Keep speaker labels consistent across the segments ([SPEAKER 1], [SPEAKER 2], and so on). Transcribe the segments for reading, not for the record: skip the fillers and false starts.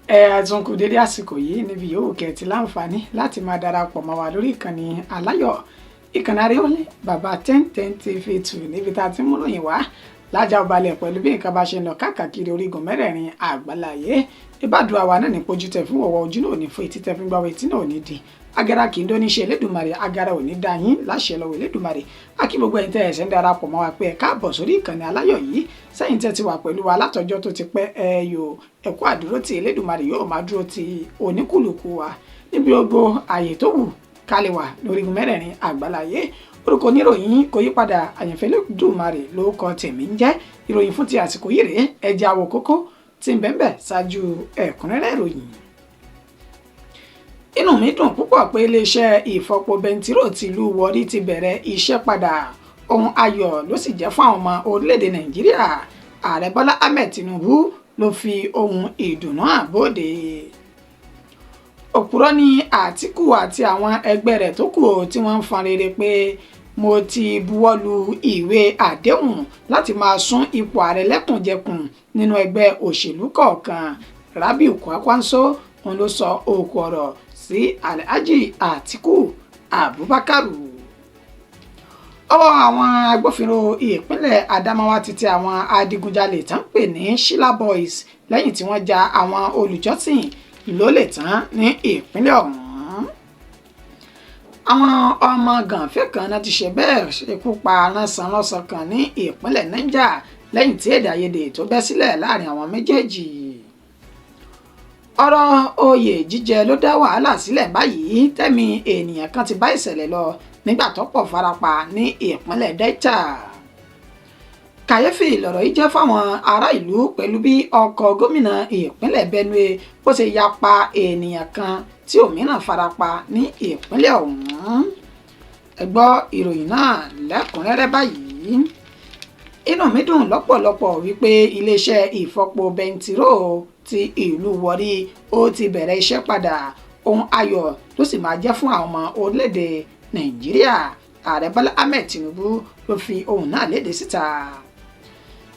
[SPEAKER 1] Àtúnkù dédé àsìkò yìí níbi yòówù kẹ́ẹ̀tì láǹfààní láti máa darapọ̀ mọ́ wa lórí ìkànnì aláyọ̀ ìkànnì Aríólé bàbá 1010 TV2 níbi tá a ti mú ròyìn wá lájà ọbalẹ̀ pẹ̀lú bí nǹkan bá ṣe ń lọ káàkiri orígun mẹ́rẹ̀ẹ̀rin àgbáláyé. ìbádùn àwa náà ní pójú tẹ fún wọ̀wọ́ ojú náà ní fún etí tẹ fún gbáwé etí náà ní di agara kì í dó ní ṣe Elédùmarè agara ò ní dá yín láṣẹ lọ́wọ́ Elédùmarè. Akí gbogbo ẹ̀yin tẹ́ ẹ̀ṣẹ̀ ń darapọ̀ mọ́ wa pé ẹ káàbọ̀ sórí ìkànnì aláyọ̀ yìí sẹ́yìn tẹ́ ti wà pẹ̀lú wa látọjọ́ tó ti pẹ́ ẹ̀kú àdúró tí Elédùmarè yóò máa dúró ti oníkùlùkù wa níbi gbogbo ààyè tó wù kálẹ̀ wà lórígun mẹ́rẹ̀ẹ̀rin àgbáláyé. Orúkọ oníròyìn kò yípadà àyànfẹ́ Elédùmarè ló kọ tèmi ń jẹ́. Ìròyìn fún ti àsìkò yìí rèé ẹja àwọ̀ kókó tí ń bẹ́ẹ̀ ṣáájú ẹ̀kúnrẹ́rẹ́ ìròyìn. Inú mi dùn púpọ̀ pé iléeṣẹ́ ìfọpo bẹntiró tìlú Warri ti bẹ̀rẹ̀ iṣẹ́ padà. Ohun ayọ̀ ló sì jẹ́ fún àwọn ọmọ orílẹ̀-èdè Nàìjíríà. Ààrẹ Bọ́lá Ahmed Tinubu ló fi ohun ìdùnnú àbóde. Òpùrọ́ ni Àtíkù àti àwọn ẹgbẹ́ rẹ̀ tó kù tí wọ́n ń fọn rere pé mo ti buwọ́lu ìwé àdéhùn láti máa sún ipò ààrẹ lẹ́kùnjẹkùn nínú ẹgbẹ́ òṣèlú kọ̀ọ̀kan. Rabiu Kwankwaso òun ló sọ òkú ọ̀rọ̀ sí Alhaji Àtíkù Abubakar. Ọwọ́ àwọn agbófinró ìpínlẹ̀ Adamawa ti tẹ àwọn adigunjalè tán pè ní Sheila Boys lẹ́yìn tí wọ́n ja àwọn olùjọ́sìn lólè tán ní ìpínlẹ̀ ọ̀hún. Àwọn ọmọ gànfẹ́ kan náà ti ṣe bẹ́ẹ̀ ṣekú pa ránṣanránṣan kan ní ìpínlẹ̀ Niger lẹ́yìn tí èdè àìyedè tó bẹ́ sílẹ̀ láàrin àwọn méjèèjì. Ọ̀rọ̀ oyè jíjẹ ló dá wàhálà sílẹ̀ báyìí tẹ́mi ènìyàn kan ti bá ìṣẹ̀lẹ̀ lọ nígbà tó pọ̀ farapa ní ìpínlẹ̀ Delta. Kàyéfì lọ̀rọ̀ yìí jẹ́ fáwọn ará ìlú pẹ̀lú bí ọkọ̀ gómìnà ìpínlẹ̀ Benue bó ṣe ya pa ènìyàn kan tí òmíràn farapa ní ìpínlẹ̀ ọ̀hún. Ẹ gbọ́ ìròyìn náà lẹ́kùnrẹ́rẹ́ báyìí. Inú mi dùn lọ́pọ̀lọpọ̀ wípé iléeṣẹ́ ìfọpo bẹntiró ti ìlú Warri ó ti bẹ̀rẹ̀ iṣẹ́ padà. Ohun ayọ̀ ló sì máa jẹ́ fún àwọn ọmọ orílẹ̀-èdè Nàìjíríà. Ààrẹ Bọ́lá Ahmed Tinubu ló fi ohun náà léde síta.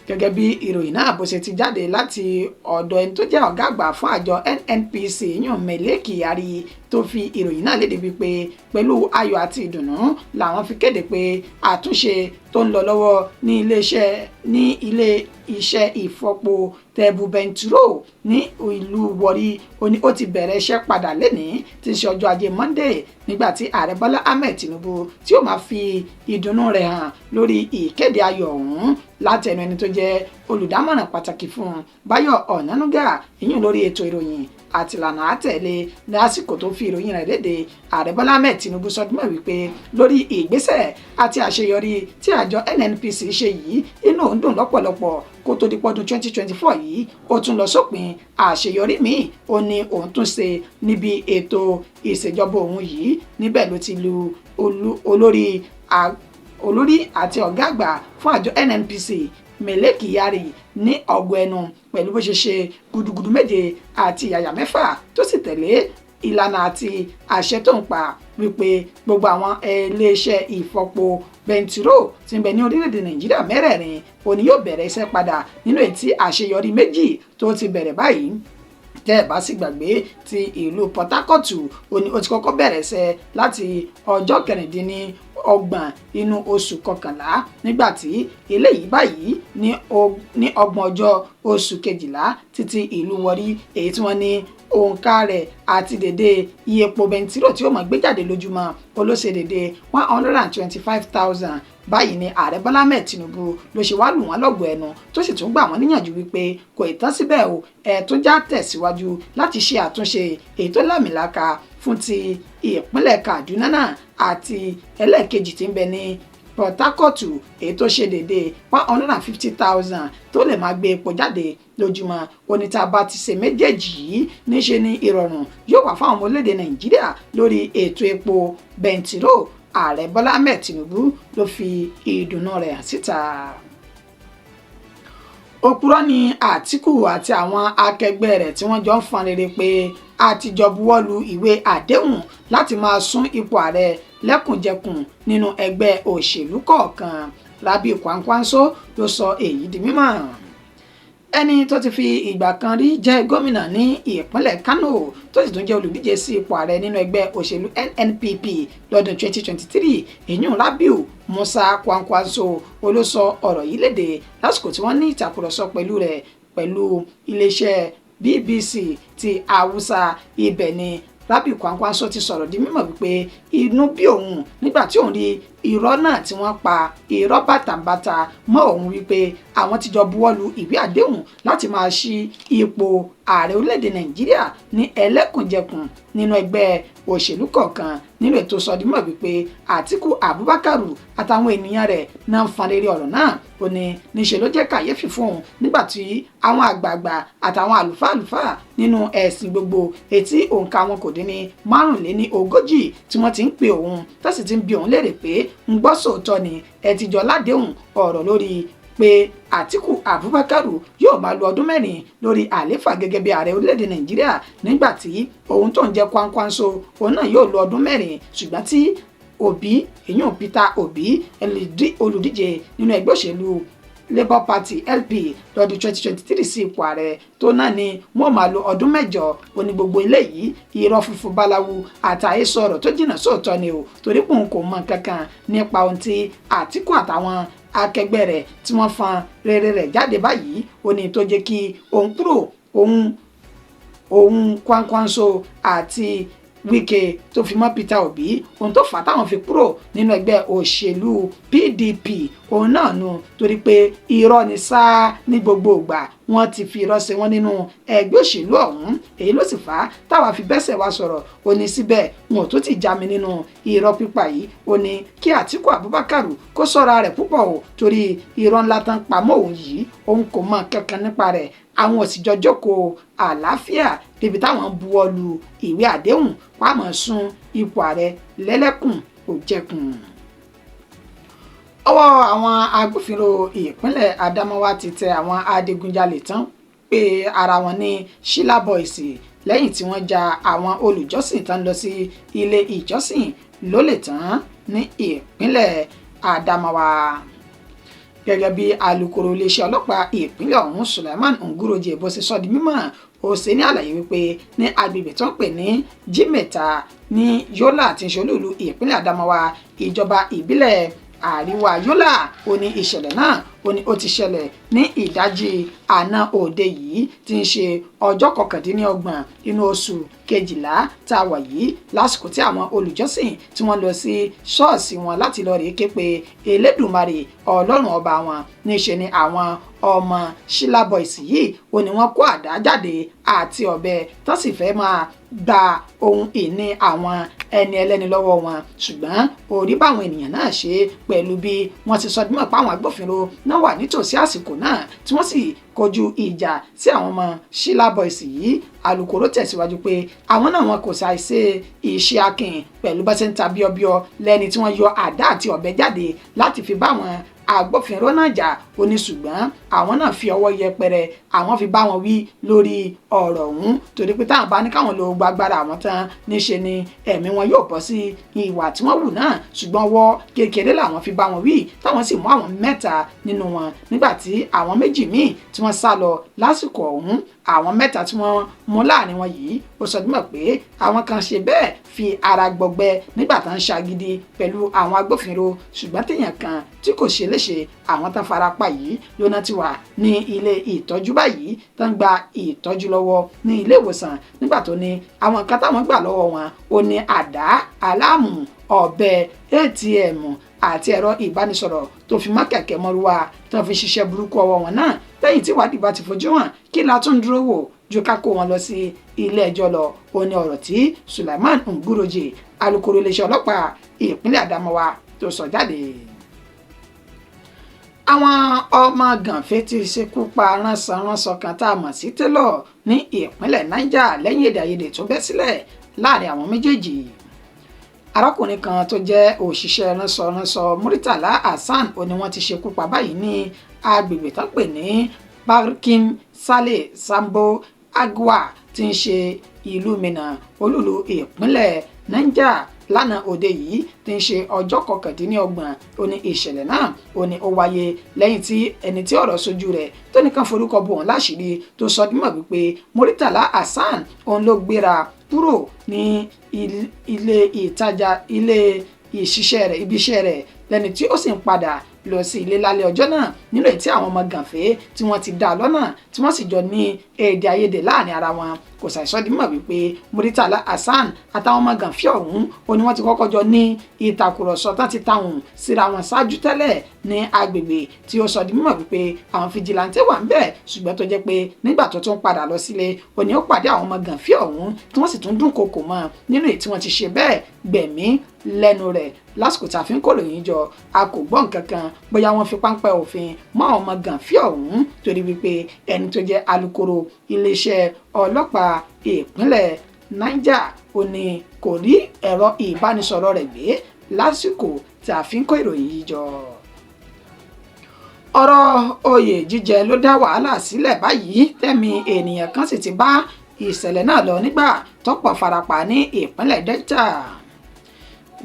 [SPEAKER 1] Gẹ́gẹ́ bí ìròyìn náà bó ṣe ti jáde láti ọ̀dọ̀ ẹni tó jẹ́ ọ̀gá àgbà fún àjọ NNPC yàn Mele Kyari tó fi ìròyìn náà léde wípé pẹ̀lú ayọ̀ àti ìdùnnú làwọn fi kéde pé àtúnṣe tó ń lọ lọ́wọ́ ní ilé iṣẹ́ ìfọpo tẹ́bù bẹntiró ní ìlú Warri ó ti bẹ̀rẹ̀ iṣẹ́ padà lénìí tí í ṣe ọjọ́ ajé Monday nígbà tí ààrẹ Bọ́lá Ahmed Tinubu tí ó máa fi ìdùnnú rẹ̀ hàn lórí ìkéde ayọ̀ ọ̀hún láti ẹnu ẹni tó jẹ́ olùdámọ̀ràn pàtàkì fún Báyọ̀ Ọ̀nánúgà ìyún lórí ètò ìròyìn àti ìlànà àtẹ̀lé lásìkò tó fi ìròyìn rẹ̀ léde. Ààrẹ Bọ́lá Ahmed Tinubu sọdúnmọ́ wípé lórí ìgbésẹ̀ àti àṣeyọrí tí àjọ NNPC ṣe yìí inú òun dùn lọ́pọ̀lọpọ̀ kó tó di pọ́dún 2024 yìí ó tún lọ sópin àṣeyọrí míì ó ní òun tún ṣe níbi ètò ìṣèjọba òun yìí. Níbẹ̀ ló ti lu olórí àti ọ̀gá àgbà fún àjọ NNPC Mele Kyari ní ọgbọ ẹnu pẹ̀lú bó ṣe ṣe gudugudu méje àti yàyà mẹ́fà tó sì tẹ̀lé ìlànà àti àṣẹ tó ń pa wípé gbogbo àwọn iléeṣẹ́ ìfọpo bẹntiró tí ń bẹ ní orílẹ̀-èdè Nàìjíríà mẹ́rẹ̀ẹ̀rin òní yóò bẹ̀rẹ̀ iṣẹ́ padà nínú ètí àṣeyọrí méjì tó ti bẹ̀rẹ̀ báyìí. Tẹ́ ẹ̀ bá sì gbàgbé ti ìlú Port Harcourt ó ti kọ́kọ́ bẹ̀rẹ̀ iṣẹ́ láti ọjọ́ 26 inú oṣù kọkànlá nígbàtí eléyìí báyìí ní 30 oṣù kejìlá títí ìlú Warri èyí tí wọ́n ní òǹkà rẹ̀ àti dèdè iye epo bẹntiró tí ó máa gbé jáde lójúmọ́ olóṣè dèdè 125,000. Báyìí ni ààrẹ Bọ́lá Ahmed Tinubu ló ṣe wá lù wọ́n lọ́gọ̀ọ́ ẹnu tó sì tún gbà wọ́n níyànjú wípé kò ì tán síbẹ̀ o tún já tẹ̀síwájú láti ṣe àtúnṣe èyí tó lámìlaka fún ti ìpínlẹ̀ Kaduna náà àti ẹlẹ́ẹ̀kejì tí ń bẹ ní Port Harcourt èyí tó ṣe dédé 150,000 tó lè máa gbé epo jáde lójúmọ́. Oníta bá ti ṣe méjèèjì yìí níṣe ni ìrọ̀rùn yóò wà fáwọn ọmọ orílẹ̀-èdè Nàìjíríà lórí ètò epo bẹntiró. Ààrẹ Bọ́lá Ahmed Tinubu ló fi ìdùnnú rẹ̀ hàn síta. Òpùrọ́ ni Àtíkù àti àwọn akẹgbẹ́ rẹ̀ tí wọ́n jọ ń fọn rere pé àtijọ́ buwọ́lu ìwé àdéhùn láti máa sún ipò ààrẹ lẹ́kùnjẹkùn nínú ẹgbẹ́ òṣèlú kọ̀ọ̀kan. Rabiu Kwankwaso ló sọ èyí di mímọ̀. ẹni tó ti fi ìgbà kan rí jẹ́ gómìnà ní ìpínlẹ̀ Kano tó sì tún jẹ́ olùdíje sí ipò ààrẹ nínú ẹgbẹ́ òṣèlú NNPP lọ́dún 2023 ìyún Rabiu Musa Kwankwaso olósọ ọ̀rọ̀ yìí léde lásìkò tí wọ́n ní ìtàkùrọ̀sọ pẹ̀lú iléeṣẹ́ BBC ti Hausa. Ibẹ̀ ni Rabiu Kwankwaso ti sọ̀rọ̀ di mímọ̀ wípé inú bí òun nígbà tí òun rí irọ́ náà tí wọ́n pa irọ́ bàtàbàtà mọ́ òun wípé àwọn ti jọ buwọ́lu ìwé àdéhùn láti máa ṣí ipò ààrẹ orílẹ̀-èdè Nàìjíríà ní ẹlẹ́kùnjẹkùn nínú ẹgbẹ́ òṣèlú kọ̀ọ̀kan nínú ètò sọdímọ̀ wípé Àtíkù Abubakar àtàwọn ènìyàn rẹ̀ náà ń fan rere ọ̀rọ̀ náà. Ó ní níṣe ló jẹ́ kàyéfì fún òun nígbà tí àwọn àgbààgbà àtàwọn àlùfáà nínú ẹ̀sìn gbogbo etí òǹkà wọn kò dín ní 45 tí wọ́n ti ń pe òun tó sì ti ń bi òun léèrè pé ń gbọ́ sòótọ́ ni ẹ ti jọ ládéhùn ọ̀rọ̀ lórí pé Àtíkù Abubakar yóò máa lo ọdún 4 lórí àléfà gẹ́gẹ́ bí ààrẹ orílẹ̀-èdè Nàìjíríà nígbà tí òun tó ń jẹ́ Kwankwaso òun náà yóò lo ọdún 4 ṣùgbọ́n tí Obi èyàn Peter Obi olùdíje nínú ẹgbẹ́ òṣèlú Labour Party LP lọ́dún 2023 sí ipò ààrẹ tó náà ni wọ́n máa lo ọdún 8. Ó ní gbogbo eléyìí irọ́ funfun báláwu àtàhesọ ọ̀rọ̀ tó jìnnà sóòótọ́ ni o torí pé òun kò mọ kankan nípa ohun tí Àtíkù àtàwọn akẹgbẹ́ rẹ̀ tí wọ́n fan rere rẹ̀ jáde báyìí. Ó ní tó jẹ́ kí òun kúrò òun Kwankwaso àti Wike tó fi mọ́ Peter Obi ohun tó fà táwọn fi kúrò nínú ẹgbẹ́ òṣèlú PDP òun náà nù torí pé irọ́ ni sáà ní gbogbo ìgbà wọ́n ti fi irọ́ ṣe wọ́n nínú ẹgbẹ́ òṣèlú ọ̀hún. Èyí ló sì fà á táwa fi bẹ́sẹ̀ wá sọ̀rọ̀. Ó ní síbẹ̀ wọn ò tó ti já mi nínú irọ́ pípa yìí. Ó ní kí Àtíkù Abubakar kó ṣọ́ra rẹ̀ púpọ̀ o torí irọ́ ńlá tán pamọ́ òun yìí òun kò mọ kankan nípa rẹ̀. Àwọn òsìjọ jókòó àlàáfíà débi táwọn buwọ́lu ìwé àdéhùn pàmò sún ipò ààrẹ lẹ́lẹ́kùn òjẹkùn. Ọwọ́ àwọn agbófinró ìpínlẹ̀ Adamawa ti tẹ àwọn adigunjalè tán pé ara wọn ní Sheila Boys lẹ́yìn tí wọ́n ja àwọn olùjọ́sìn tán lọ sí ilé ìjọsìn lólè tán ní ìpínlẹ̀ Adamawa. Gẹ́gẹ́ bí alukoro iléeṣẹ́ ọlọ́pàá ìpínlẹ̀ ọ̀hún Suleiman Nguroje bó ṣe sọ di mímọ̀ ó ṣe ní àlàyé wípé ní agbègbè tó ń pè ní Jimeta ní Yola tí ń ṣe olú ìpínlẹ̀ Adamawa ìjọba ìbílẹ̀ àríwá Yola ó ní ìṣẹ̀lẹ̀ náà ó ní ó ti ṣẹlẹ̀ ní ìdájí àná òde yìí tí ń ṣe ọjọ́ 29 inú oṣù kejìlá tá a wà yìí lásìkò tí àwọn olùjọ́sìn tí wọ́n lọ sí ṣọ́ọ̀ṣì wọn láti lọ rèé ké pe Elédùmarè Ọlọ́run ọba wọn níṣe ni àwọn ọmọ Sheila Boys yìí ó ní wọ́n kó àdá jáde àti ọ̀bẹ tó sì fẹ́ máa gba ohun ìní àwọn ẹni ẹlẹ́ni lọ́wọ́ wọn ṣùgbọ́n orí báwọn ènìyàn náà ṣe pẹ̀lú bí wọ́n ti sọ dímọ̀ pé àwọn agbófinró náà wà nítòsí àsìkò náà tí wọ́n sì kojú ìjà sí àwọn ọmọ Sheila Boys yìí. Alukoro tẹ̀síwájú pé àwọn náà wọn kò ṣàìṣe iṣẹ́ akin pẹ̀lú bá ṣe ń ta bíọ́bíọ́ lẹ́ni tí wọ́n yọ àdá àti ọ̀bẹ jáde láti fi bá wọn agbófinró náà jà. Ó ní ṣùgbọ́n àwọn náà fi ọwọ́ yẹpẹrẹ àwọn fi bá wọn wí lórí ọ̀rọ̀ ọ̀hún torí pé táwọn bá ní káwọn lo gbàgbára àwọn tán níṣe ni ẹ̀mí wọn yóò bọ́ sí ìwà tí wọ́n wù náà ṣùgbọ́n ọwọ́ kékeré làwọn fi bá wọn wí táwọn sì mú àwọn 3 nínú wọn nígbà tí àwọn 2 míì tí wọ́n sá lọ lásìkò ọ̀hún. Àwọn 3 tí wọ́n mú láàrin wọn yìí ó sọ dímọ̀ pé àwọn kan ṣe bẹ́ẹ̀ fi ara gbọgbẹ́ nígbà tá ń ṣagídí pẹ̀lú àwọn agbófinró ṣùgbọ́n téèyàn kan tí kò ṣe léṣe. Àwọn tán farapa yìí lóná ti wà ní ilé ìtọ́jú báyìí tó ń gba ìtọ́jú lọ́wọ́ ní ilé ìwòsàn nígbà tó ní àwọn nǹkan táwọn gbà lọ́wọ́ wọn ó ní àdá aláàmù ọ̀bẹ ATM àti ẹ̀rọ ìbánisọ̀rọ̀ tó fi mọ́ kẹ̀kẹ́ mọ́rúwá tó fi ṣiṣẹ́ burúkú ọwọ́ wọn náà. Lẹ́yìn tí ìwádìí bá ti fojú hàn kí la tún dúró wò ju ká kó wọn lọ sí ilé ẹjọ́ lọ. Ó ní ọ̀rọ̀ tí Suleiman Nguroje alukoro iléeṣẹ́ ọlọ́pàá ìpínlẹ̀ Adamawa tó sọ jáde. Àwọn ọmọ gànfẹ́ ti ṣekú pa ránṣọ kan tá a mọ̀ sí Taylor ní ìpínlẹ̀ Niger lẹ́yìn èdè àìyedè tó bẹ́ sílẹ̀ láàrin àwọn méjèèjì. Arákùnrin kan tó jẹ́ òṣìṣẹ́ ránṣọ Muritala Hassan ó ní wọ́n ti ṣekú pa báyìí ní agbègbè tó pè ní Barkin Sale Sambo Agwa tí ń ṣe ìlú Minna olúlu ìpínlẹ̀ Niger lánàá òde yìí tí ń ṣe ọjọ́ 29 ó ní ìṣẹ̀lẹ̀ náà ó ní ó wáyé lẹ́yìn tí ẹni tí ọ̀rọ̀ sojú rẹ̀ tó nìkan forúkọ bò wọ́n láṣìírí tó sọ dímọ̀ wípé Muritala Hasan òun ló gbéra kúrò ní ilé ìtajà ilé ìṣiṣẹ́ rẹ̀ ibi iṣẹ́ rẹ̀ lẹ́ni tí ó sì ń padà lọ sí ilé lálẹ́ ọjọ́ náà nínú èyí tí àwọn ọmọ gànfẹ́ tí wọ́n ti dá lọ́nà tí wọ́n sì jọ ní èdè àìyedè láàrin ara wọn kò ṣàìsọ di mọ̀ wípé Muritala Hasan àtàwọn ọmọ gànfẹ́ ọ̀hún ó ní wọ́n ti kọ́kọ́ jọ ní ìtàkùrọ̀sọ tán ti táwọn síra wọn ṣáájú tẹ́lẹ̀ ní agbègbè tí ó sọ di mímọ̀ wípé àwọn fìjìláńtẹ́ wà ń bẹ̀ ṣùgbọ́n tó jẹ́ pé nígbà tó tún padà lọ sílé ó ní ó pàdé àwọn ọmọ gànfẹ́ ọ̀hún tí wọ́n sì tún dúnkokò mọ́ nínú èyí tí wọ́n ti ṣe bẹ́ẹ̀ gbẹ̀mí lẹ́nu rẹ̀ lásìkò tá a fi ń kó lòyìn jọ a kò gbọ́ nǹkan kan bóyá wọ́n fi páńpẹ́ òfin mọ́ àwọn ọmọ gànfẹ́ ọ̀hún torí wípé ẹni tó jẹ́ alukoro iléeṣẹ́ ọlọ́pàá ìpínlẹ̀ Niger ó ní kò rí ẹ̀rọ ìbánisọ̀rọ̀ rẹ̀ gbé lásìkò tá a fi ń kó ìròyìn yìí jọ. ọ̀rọ̀ oyè jíjẹ ló dá wàhálà sílẹ̀ báyìí tẹ̀mí ènìyàn kan sì ti bá ìṣẹ̀lẹ̀ náà lọ nígbà tọ́pọ̀ farapa ní ìpínlẹ̀ Delta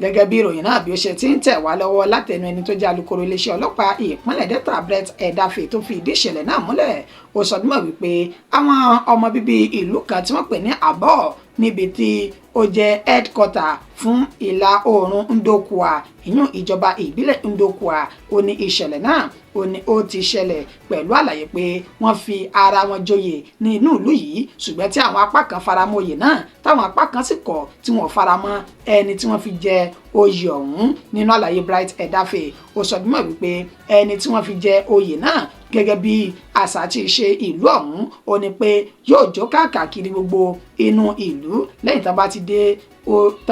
[SPEAKER 1] gẹ́gẹ́ bí ìròyìn náà bí ó ṣe ti ń tẹ̀ wá lọ́wọ́ látẹnu ẹni tó jẹ́ alukoro iléeṣẹ́ ọlọ́pàá ìpínlẹ̀ Delta Brett Edafe tó fi ìdí ìṣẹ̀lẹ̀ náà múlẹ̀ ó sọ dímọ̀ wípé àwọn ọmọ bíbí ìlú kan tí wọ́n pè ní Abo níbi tí ó jẹ́ headquarter fún ìlà oòrùn Ndokwa ìyún ìjọba ìbílẹ̀ Ndokwa ó ní ìṣẹ̀lẹ̀ náà ó ní ó ti ṣẹlẹ̀ pẹ̀lú àlàyé pé wọ́n fi ara wọn joyè ní inú ìlú yìí ṣùgbọ́n tí àwọn apá kan faramọ́ oyè náà táwọn apá kan sì kọ̀ tí wọ́n faramọ́ ẹni tí wọ́n fi jẹ oyè ọ̀hún nínú àlàyé Bright Edafe ó sọ dímọ̀ wípé ẹni tí wọ́n fi jẹ oyè náà gẹ́gẹ́ bí àṣà àti ìṣe ìlú ọ̀hún ó ní pé yóò jó káàkiri gbogbo inú ìlú lẹ́yìn tán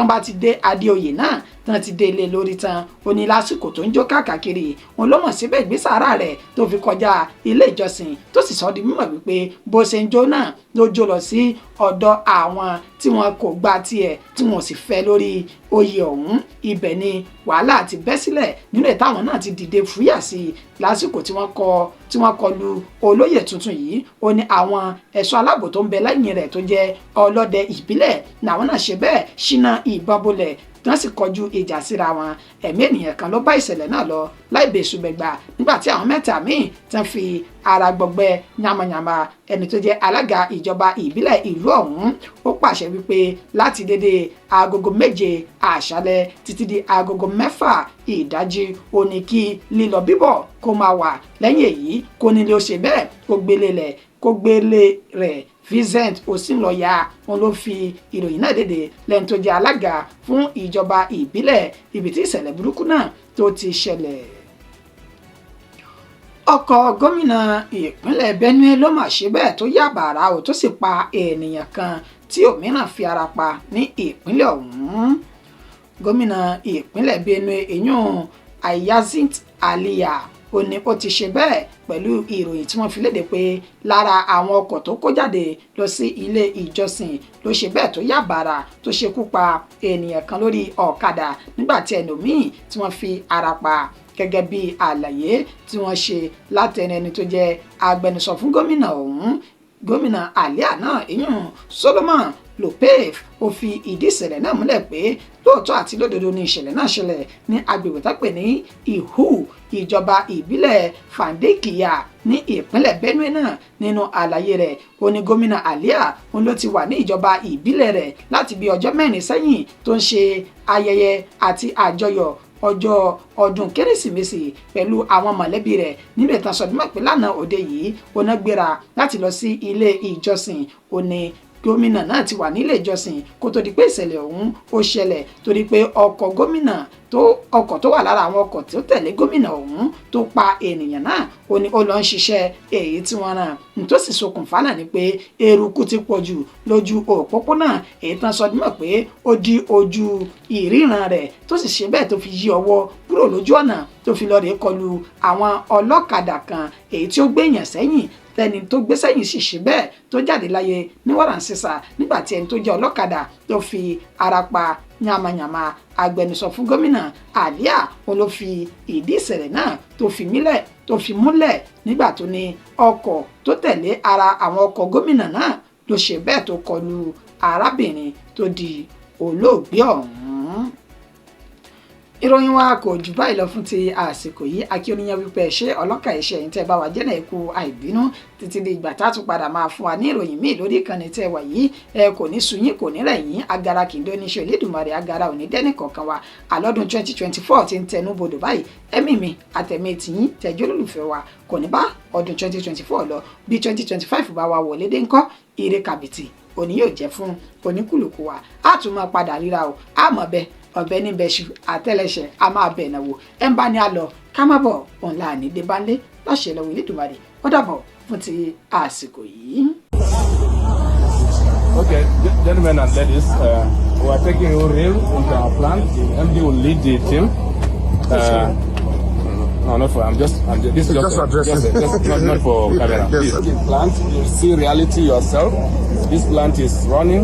[SPEAKER 1] bá ti dé adé oyè náà tán ti dé ilé lórí tán ó ní lásìkò tó ń jó káàkiri òun ló mọ̀ síbẹ̀ ìgbésàrà rẹ̀ tó fi kọjá ilé ìjọsìn tó sì sọ di mímọ̀ wípé bó ṣe ń jó náà ló jó lọ sí ọ̀dọ̀ àwọn tí wọn kò gba tiẹ̀ tí wọn sì fẹ́ lórí oyè ọ̀hún ibẹ̀ ni wàhálà ti bẹ́ sílẹ̀ nínú ẹ̀ táwọn náà ti dìde fúyà sí i lásìkò tí wọ́n kọlu olóyè tuntun yìí ó ní àwọn ẹ̀ṣọ́ aláàbò tó ń bẹ lẹ́yìn rẹ̀ tó jẹ́ ọlọ́dẹ ìbílẹ̀ làwọn náà ṣe bẹ́ẹ̀ ṣínà ìbọn bolẹ̀ tí wọ́n sì kọjú ìjà síra wọn ẹ̀mí ènìyàn kan ló bá ìṣẹ̀lẹ̀ náà lọ láì bẹ̀sùbẹ̀gbà nígbà tí àwọn mẹ́ta míì tán fi ara gbọgbẹ́ yamayama ẹni tó jẹ́ alága ìjọba ìbílẹ̀ ìlú ọ̀hún ó pàṣẹ wípé láti dédé agogo 7 àṣálẹ́ títí di agogo 6 ìdájí ó ní kí lílọ bíbọ̀ kó máa wà lẹ́yìn èyí kó nílé ó ṣe bẹ́ẹ̀ kó gbélé rẹ̀ Vincent Osinlọ́yà wọn ló fi ìròyìn náà dédé lẹ́ni tó jẹ́ alága fún ìjọba ìbílẹ̀ ibi tí ìṣẹ̀lẹ̀ burúkú náà tó ti ṣẹlẹ̀. ọkọ̀ gómìnà ìpínlẹ̀ Benue ló mà ṣe bẹ́ẹ̀ tó yà bàrà ó tó sì pa ènìyàn kan tí òmíràn fi ara pa ní ìpínlẹ̀ ọ̀hún. gómìnà ìpínlẹ̀ Benue èyún Ayazit Aliya ó ní ó ti ṣe bẹ́ẹ̀ pẹ̀lú ìròyìn tí wọ́n fi léde pé lára àwọn ọkọ̀ tó kó jáde lọ sí ilé ìjọsìn ló ṣe bẹ́ẹ̀ tó yà bàrà tó ṣekú pa ènìyàn kan lórí ọ̀kadà nígbà tí ẹlòmíì tí wọ́n fi ara pa gẹ́gẹ́ bí àlàyé tí wọ́n ṣe látẹnu ẹni tó jẹ́ agbẹnusọ fún gómìnà ọ̀hún gómìnà Alia náà ìyún Solomon Lopez ó fi ìdí ìṣẹ̀lẹ̀ náà múlẹ̀ pé lóòótọ́ àti lódodo ni ìṣẹ̀lẹ̀ náà ṣẹlẹ̀ ní agbègbè tó pè ní Ihu ìjọba ìbílẹ̀ Fandekiya ní ìpínlẹ̀ Benue náà nínú àlàyé rẹ̀ ó ní gómìnà Alia òun ló ti wà ní ìjọba ìbílẹ̀ rẹ̀ láti bí ọjọ́ 4 sẹ́yìn tó ń ṣe ayẹyẹ àti àjọyọ̀ ọjọ́ ọdún kérésìmesì pẹ̀lú àwọn mọ̀lẹ́bí rẹ̀ nínú ìtàn sọdúnmọ́ pé lánàá òde yìí ó ná gbéra láti lọ sí ilé ìjọsìn ó ní gómìnà náà ti wà nílé ìjọsìn kó tó di pé ìṣẹ̀lẹ̀ ọ̀hún ó ṣẹlẹ̀ torí pé ọkọ̀ tó wà lára àwọn ọkọ̀ tó tẹ̀lé gómìnà ọ̀hún tó pa ènìyàn náà ó ní ó lọ ń ṣiṣẹ́ èyí tí wọ́n rán nítòsí ṣokùnfà náà ni pé eruku ti pọ̀ jù lójú òpópónà èyí tán sọ dímọ̀ pé ó di ojú ìríran rẹ̀ tó sì ṣe bẹ́ẹ̀ tó fi yí ọwọ́ kúrò lójú ọ̀nà tó fi lọ rèé kọlu àwọn ọlọ́kadà kan èyí tí ó gbéyàn sẹ́yìn tẹni tó gbé sẹ́yìn sì ṣe bẹ́ẹ̀ tó jáde láyé ní wàràǹsísà nígbà tí ẹni tó jẹ́ ọlọ́kadà tó fi ara pa yamayama agbẹnusọ fún gómìnà Alia òun ló fi ìdí ìṣẹ̀lẹ̀ náà tó fi múlẹ̀ nígbà tó ní ọkọ̀ tó tẹ̀lé ara àwọn ọkọ̀ gómìnà náà ló ṣe bẹ́ẹ̀ tó kọlu arábìnrin tó di olóògbé ọ̀hún. ìròyìn wa kò jù báyìí lọ fún ti àsìkò yìí akíoníyàn wípé ṣé ọlọ́kà iṣẹ́ yìí tẹ́ bá wa jẹ́ náà ẹ̀kú àìbínú títí di ìgbà tá a tún padà máa fún wa ní ìròyìn míì lórí ìkànnì tẹ́ wà yìí ẹ kò ní sú yín kò ní rẹ̀ yín agara kìndó níṣẹ́ Elédùmarè agara òní dẹ́nì kọ̀ọ̀kan wa àlọ́dún 2024 ti ń tẹnu bodò báyìí ẹ̀mí mi àtẹ̀mí tìyín tẹ̀jọ́ lólùfẹ́ wa kò ní bá ọdún 2024 lọ bí 2025 bá wa wọlé dé ńkọ́ ire kàbìtì òní yóò jẹ́ fún oníkùlùkù wa á tún máa padà ríra o á mọ̀ bẹ́ẹ̀ ọ̀bẹ ní bẹ́ṣu àtẹ́lẹsẹ̀ a máa bẹ̀ náà wò ẹ̀ ń bá ní a lọ ká má bọ̀ òun là ní dé bá ń lé láṣẹ lọ́wọ́ Elédùmarè ó dàbọ̀ fún ti àsìkò yìí.
[SPEAKER 2] Okay, gentlemen and ladies, we are taking you real into our plant. The MD will lead the team. No, not for. This is just not for camera. Yes. The plant, you see reality yourself. This plant is running.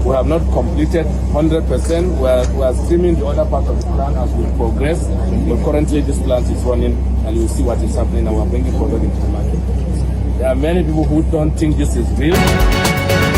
[SPEAKER 2] We have not completed 100%. We are streaming the other part of the plant as we progress. But currently, this plant is running, and you see what is happening, and we are bringing product into the market. There are many people who don't think this is real.